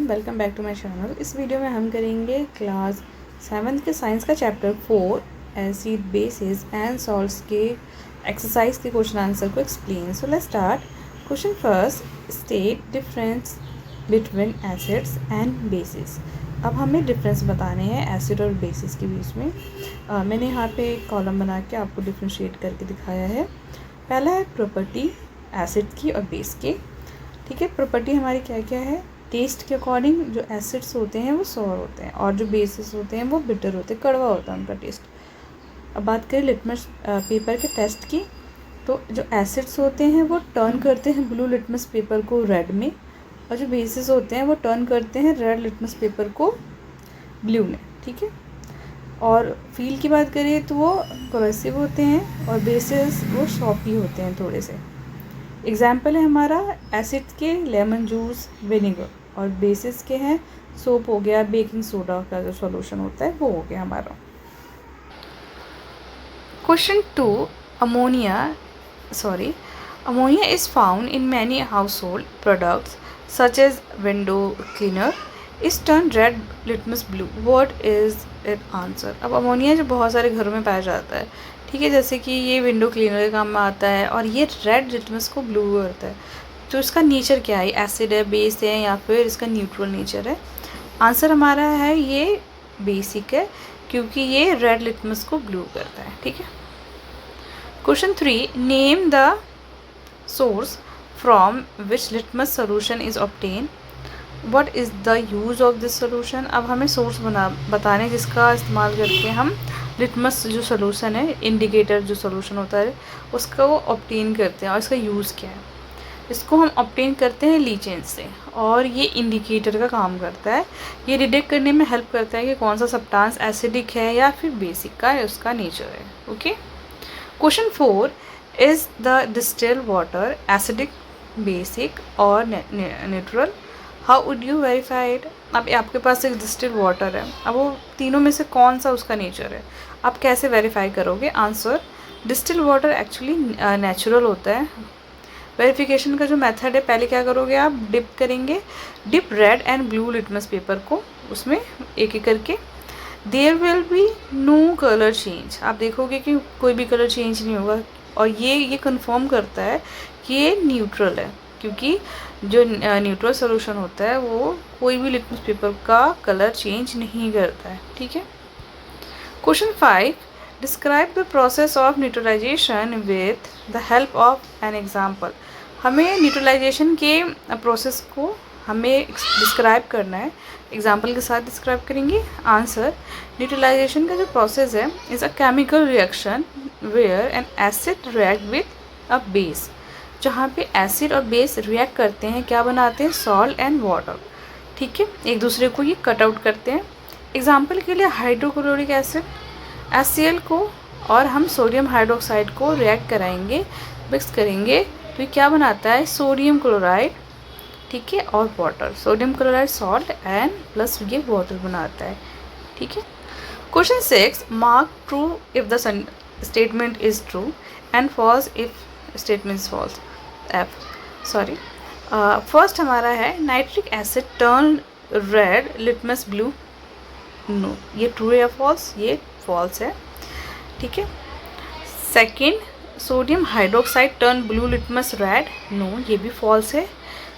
Everyone, welcome back to my channel. इस video में हम करेंगे क्लास 7th के साइंस का chapter 4 acid bases and salts के एक्सरसाइज के क्वेश्चन आंसर को explain. So let's start. Question first, state difference between acids and bases. अब हमें डिफरेंस बताने हैं एसिड और बेसिस के बीच में। मैंने यहाँ पे एक कॉलम बना के आपको डिफ्रेंशिएट करके दिखाया है। पहला है प्रॉपर्टी एसिड की और बेस के। ठीक है, प्रॉपर्टी हमारी क्या क्या है? टेस्ट के अकॉर्डिंग जो एसिड्स होते हैं वो सॉर होते हैं और जो बेसिस होते हैं वो बिटर होते हैं, कड़वा होता है उनका टेस्ट। अब बात करें लिटमस पेपर के टेस्ट की, तो जो एसिड्स होते हैं वो टर्न करते हैं ब्लू लिटमस पेपर को रेड में, और जो बेसिस होते हैं वो टर्न करते हैं रेड लिटमस पेपर को ब्लू में। ठीक है, और फील की बात करें तो वो कोरेसिव होते हैं और बेसिस वो सॉफ्टी होते हैं थोड़े से। एग्जाम्पल है हमारा एसिड के लेमन जूस, विनेगर, और बेसिस के हैं सोप हो गया, बेकिंग सोडा का जो सॉल्यूशन होता है वो हो गया हमारा। Question 2, ammonia is found in many household products such as window cleaner is turn red litmus blue, what is it answer. अब अमोनिया जो बहुत सारे घरों में पाया जाता है, ठीक है, जैसे कि ये विंडो क्लीनर के काम में आता है और ये रेड लिटमस को ब्लू करता है। तो इसका नेचर क्या है? एसिड है, बेस है, या फिर इसका न्यूट्रल नेचर है? आंसर हमारा है ये बेसिक है, क्योंकि ये रेड लिटमस को ब्लू करता है। ठीक है। Question 3, name the source from which litmus solution is obtain, what is the use of this solution. अब हमें सोर्स बताने जिसका इस्तेमाल करके हम लिटमस जो सोल्यूशन है, इंडिकेटर जो सोल्यूशन होता है, उसका वो ऑब्टेन करते हैं, और इसका यूज़ क्या है। इसको हम ऑब्टेन करते हैं लीचेंज से, और ये इंडिकेटर का काम करता है। ये डिटेक्ट करने में हेल्प करता है कि कौन सा सब्सटेंस एसिडिक है या फिर बेसिक का है, उसका नेचर है। Okay. Question 4, is the distilled water acidic, basic और neutral, how would you verify it. अब आपके पास एक डिस्टिल्ड वाटर है, अब वो तीनों में से कौन सा उसका नेचर है, आप कैसे वेरीफाई करोगे? Answer, distilled water actually natural होता है। वेरिफिकेशन का जो मेथड है, पहले क्या करोगे आप, डिप करेंगे, dip red and blue litmus paper को उसमें एक एक करके, there will be no colour change. आप देखोगे कि कोई भी कलर चेंज नहीं होगा, और ये कंफर्म करता है कि ये न्यूट्रल है, क्योंकि जो न्यूट्रल सोल्यूशन होता है वो कोई भी लिटमस पेपर का कलर चेंज नहीं करता है। ठीक है। Question 5, describe the process of neutralisation with the help of an example. हमें न्यूट्रलाइजेशन के प्रोसेस को हमें डिस्क्राइब करना है, एग्जाम्पल के साथ डिस्क्राइब करेंगे। आंसर, न्यूट्रलाइजेशन का जो प्रोसेस है is a chemical reaction where an acid react with a base. जहाँ पे एसिड और बेस रिएक्ट करते हैं, क्या बनाते हैं? Salt and water. ठीक है, एक दूसरे को ये कट आउट करते हैं। एग्जाम्पल के लिए हाइड्रोक्लोरिक एसिड HCl को और हम सोडियम हाइड्रोक्साइड को रिएक्ट कराएंगे, मिक्स करेंगे, तो ये क्या बनाता है? Sodium chloride. ठीक है, और water, sodium chloride salt and plus ये वाटर बनाता है। ठीक है। Question 6, mark true if the statement is true and false if statement is false. First हमारा है nitric acid turn red litmus blue, no, ये ट्रू है या फॉल्स? ये फॉल्स है। ठीक है। Second, sodium hydroxide turn blue litmus red, no, ये भी फॉल्स है।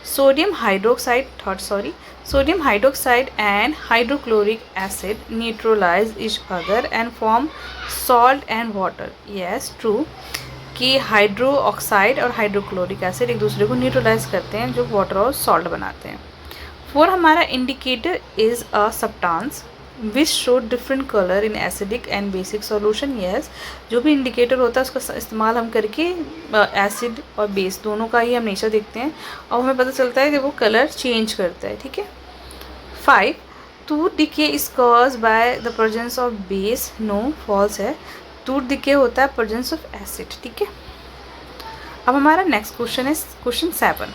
Sodium hydroxide and hydrochloric acid neutralise each other and form salt and water, yes, true, कि हाइड्रो ऑक्साइड और हाइड्रोक्लोरिक एसिड एक दूसरे को न्यूट्रलाइज करते हैं, जो वाटर और सॉल्ट बनाते हैं। 4 हमारा indicator is a substance which show different colour in acidic and basic solution, yes, जो भी इंडिकेटर होता है उसका इस्तेमाल हम करके एसिड और बेस दोनों का ही हम नेचर देखते हैं, और हमें पता चलता है कि वो कलर चेंज करता है। ठीक है। 5, tooth decay is cause by the presence of base, no, false है। टूथ डिके होता है प्रेजेंस ऑफ एसिड। ठीक है। अब हमारा नेक्स्ट क्वेश्चन है question 7,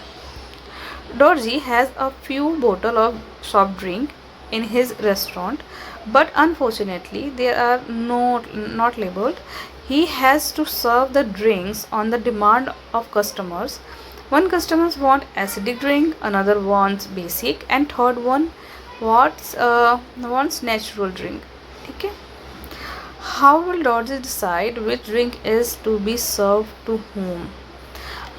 Dorji has a few bottles of soft drink in his restaurant, but unfortunately they are not labeled. He has to serve the drinks on the demand of customers. One customers want acidic drink, another wants basic, and third one wants natural drink. ठीक है. How will Dorothy decide which drink is to be served to whom?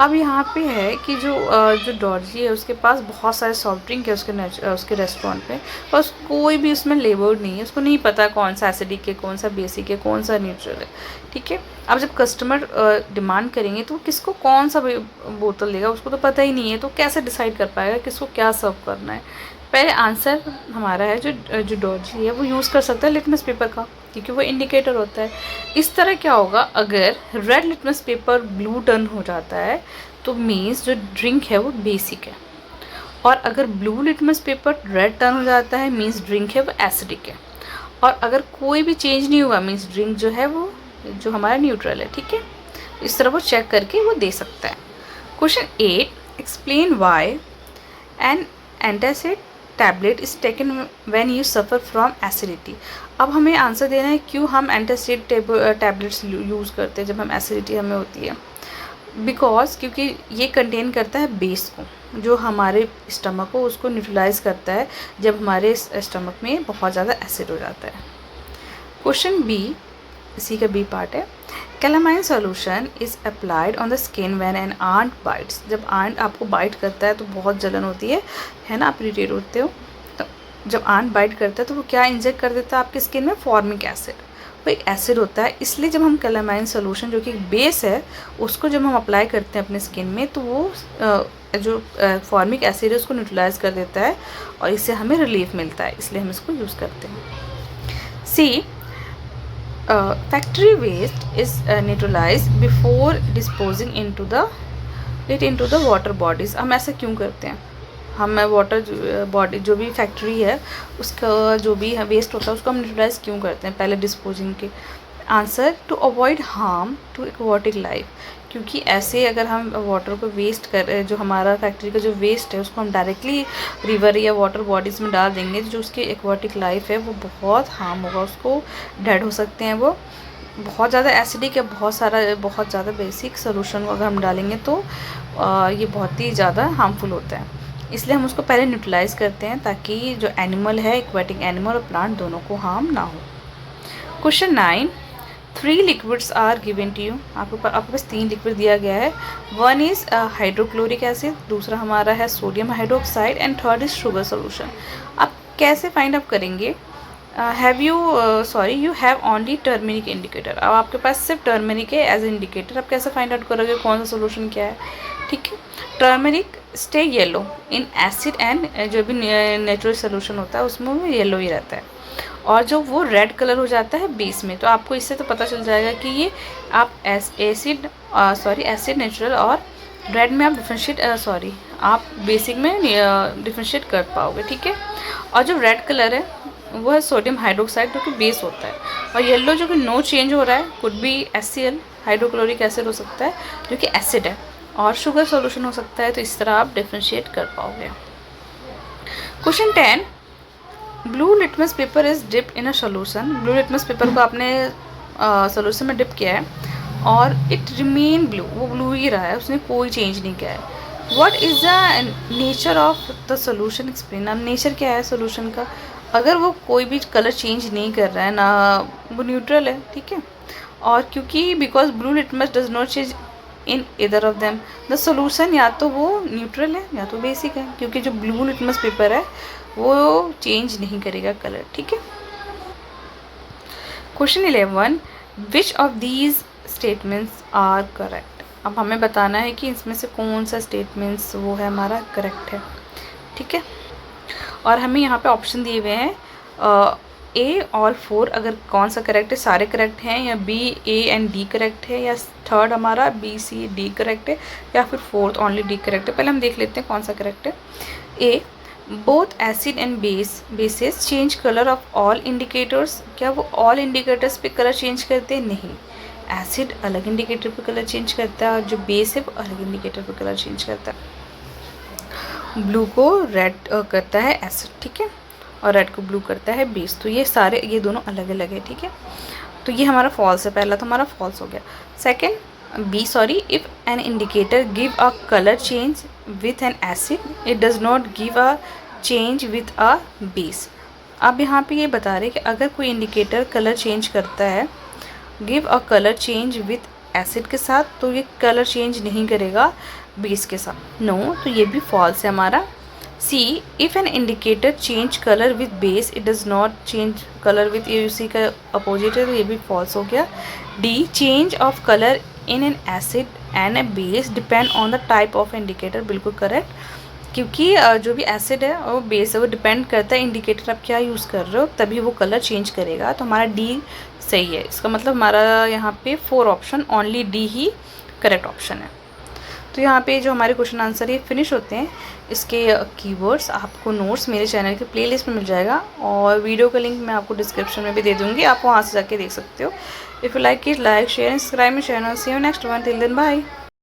अब यहाँ पे है कि जो डॉर्जी है उसके पास बहुत सारे सॉफ्ट ड्रिंक है उसके रेस्टोरेंट पे, और कोई भी उसमें लेबर्ड नहीं है, उसको नहीं पता कौन सा एसिडिक है, कौन सा बेसिक है, कौन सा न्यूट्रल है. ठीक है. अब जब कस्टमर डिमांड करेंगे तो किसको कौन सा बोतल देगा, उसको तो पता ही नहीं है, तो कैसे डिसाइड कर पाएगा किसको क्या सर्व करना है. पहले आंसर हमारा है जो डॉर्जी है वो यूज़ कर सकता है लिटमस पेपर का, क्योंकि वो इंडिकेटर होता है. इस तरह क्या होगा, अगर red litmus paper blue turn हो जाता है तो मीन्स जो ड्रिंक है वो बेसिक है, और अगर blue litmus paper red turn हो जाता है मीन्स ड्रिंक है वो एसिडिक है, और अगर कोई भी चेंज नहीं हुआ मीन्स ड्रिंक जो है वो जो हमारा न्यूट्रल है. ठीक है. इस तरह वो चेक करके वो दे सकता है. Question 8, explain why an antacid tablet is taken when you suffer from acidity. अब हमें आंसर देना है क्यों हम एंटासिड टैबलेट्स यूज़ करते हैं जब हम एसिडिटी हमें होती है. बिकॉज क्योंकि ये कंटेन करता है बेस को, जो हमारे स्टमक को उसको न्यूट्रलाइज करता है जब हमारे स्टमक में बहुत ज़्यादा एसिड हो जाता है. क्वेश्चन बी, इसी का बी पार्ट है. Calamine solution is applied on the skin when an ant bites. जब आंट आपको बाइट करता है तो बहुत जलन होती है ना, आप इरिटेट होते हो. तो जब आंट बाइट करता है तो वो क्या इंजेक्ट कर देता है आपकी स्किन में, फॉर्मिक एसिड. वो एक एसिड होता है, इसलिए जब हम कैलामाइन सॉल्यूशन जो कि एक बेस है उसको जब हम अप्लाई करते हैं अपने स्किन में तो वो जो फॉर्मिक एसिड है उसको न्यूट्रलाइज कर देता है और इससे हमें रिलीफ मिलता है, इसलिए हम इसको यूज़ करते हैं. सी, factory waste is neutralized before disposing into the water bodies. हम ऐसा क्यों करते हैं, हम वाटर बॉडी जो भी फैक्ट्री है उसका जो भी वेस्ट होता है उसको हम न्यूट्रलाइज क्यों करते हैं पहले डिस्पोजिंग के. Answer, to avoid harm to aquatic life. क्योंकि ऐसे अगर हम वाटर को वेस्ट कर, जो हमारा फैक्ट्री का जो वेस्ट है उसको हम डायरेक्टली रिवर या वाटर बॉडीज़ में डाल देंगे तो जो उसकी एक्वाटिक लाइफ है वो बहुत हार्म होगा, उसको डेड हो सकते हैं. वो बहुत ज़्यादा एसिडिक या बहुत ज़्यादा बेसिक सोल्यूशन अगर हम डालेंगे तो ये बहुत ही ज़्यादा हार्मफुल होता है. इसलिए हम उसको पहले न्यूट्रलाइज करते हैं ताकि जो एनिमल है, एक्वाटिक एनिमल और प्लांट दोनों को हार्म ना हो. Question 9, 3 liquids are given to you. आपके पास 3 लिक्विड दिया गया है. वन इज़ हाइड्रोक्लोरिक एसिड, दूसरा हमारा है sodium hydroxide and third is sugar solution. आप कैसे फाइंड आउट करेंगे, you have only turmeric indicator. अब आपके पास सिर्फ टर्मरिक है एज इंडिकेटर, आप कैसे फाइंड आउट करोगे कौन सा सोल्यूशन क्या है. ठीक है. Turmeric stay yellow in acid and जो भी नेचुरल सोल्यूशन होता है उसमें वो येलो ही रहता है, और जो वो रेड कलर हो जाता है बेस में. तो आपको इससे तो पता चल जाएगा कि ये आप एसिड नेचुरल और रेड में आप आप बेसिक में डिफ्रेंशिएट कर पाओगे. ठीक है. और जो रेड कलर है वो है सोडियम हाइड्रोक्साइड जो कि बेस होता है, और येलो जो कि नो चेंज हो रहा है could be HCl hydrochloric acid हो सकता है जो कि एसिड है, और शुगर सॉल्यूशन हो सकता है. तो इस तरह आप डिफ्रेंशिएट कर पाओगे. Question 10, blue litmus paper is dipped in a solution. Blue litmus paper को आपने सोल्यूशन में डिप किया है और इट रिमेन ब्लू, वो ब्लू ही रहा है, उसने कोई चेंज नहीं किया है. What is the nature of the solution, explain. अब नेचर क्या है सोल्यूशन का, अगर वो कोई भी कलर चेंज नहीं कर रहा है ना, वो न्यूट्रल है. ठीक है. और क्योंकि because blue litmus does not change in इधर ऑफ देम, द सोल्यूशन या तो वो न्यूट्रल है या तो बेसिक है, क्योंकि जो ब्लू लिटमस पेपर है वो चेंज नहीं करेगा कलर. ठीक है. Question 11, which of these statements are correct. अब हमें बताना है कि इसमें से कौन सा स्टेटमेंट्स वो है हमारा करेक्ट है. ठीक है. और हमें यहाँ पे ऑप्शन दिए हुए हैं A और 4, अगर कौन सा करेक्ट है, सारे करेक्ट हैं, या B, A and D correct है, या थर्ड हमारा B, C, D करेक्ट है, या फिर फोर्थ ओनली D करेक्ट है. पहले हम देख लेते हैं कौन सा करेक्ट है. A, both acid and bases change colour of all indicators. क्या वो ऑल इंडिकेटर्स पे कलर चेंज करते हैं? नहीं. एसिड अलग इंडिकेटर पे कलर चेंज करता है और जो बेस है वो अलग इंडिकेटर पे कलर चेंज करता है. ब्लू को रेड करता है एसिड. ठीक है. और रेड को ब्लू करता है बेस. तो ये दोनों अलग अलग है. ठीक है. तो ये हमारा फॉल्स है, पहला तो हमारा फॉल्स हो गया. Second, B, sorry, if an indicator give a color change with an acid, it does not give a change with a base. अब यहाँ पे ये बता रहे हैं कि अगर कोई इंडिकेटर कलर चेंज करता है give a colour change with acid के साथ, तो ये कलर चेंज नहीं करेगा बेस के साथ. नो, तो ये भी फॉल्स है हमारा. See, if an indicator change colour with base it does not change colour with a, उसी का अपोजिट है, तो ये भी फॉल्स हो गया. D, change of colour in an acid and A base depend on the type of indicator. बिल्कुल correct, क्योंकि जो भी एसिड है और बेस है वो डिपेंड करता है इंडिकेटर आप क्या यूज़ कर रहे हो, तभी वो कलर चेंज करेगा. तो हमारा डी सही है. इसका मतलब हमारा यहाँ पे 4 ऑप्शन, ओनली डी ही करेक्ट ऑप्शन है. तो यहाँ पे जो हमारे क्वेश्चन आंसर ये फिनिश होते हैं. इसके कीवर्ड्स आपको नोट्स मेरे चैनल के प्लेलिस्ट में मिल जाएगा और वीडियो का लिंक मैं आपको डिस्क्रिप्शन में भी दे दूँगी, आप वहाँ से जाके देख सकते हो. If you like it, like share subscribe my channel. See you next one. Till then bye.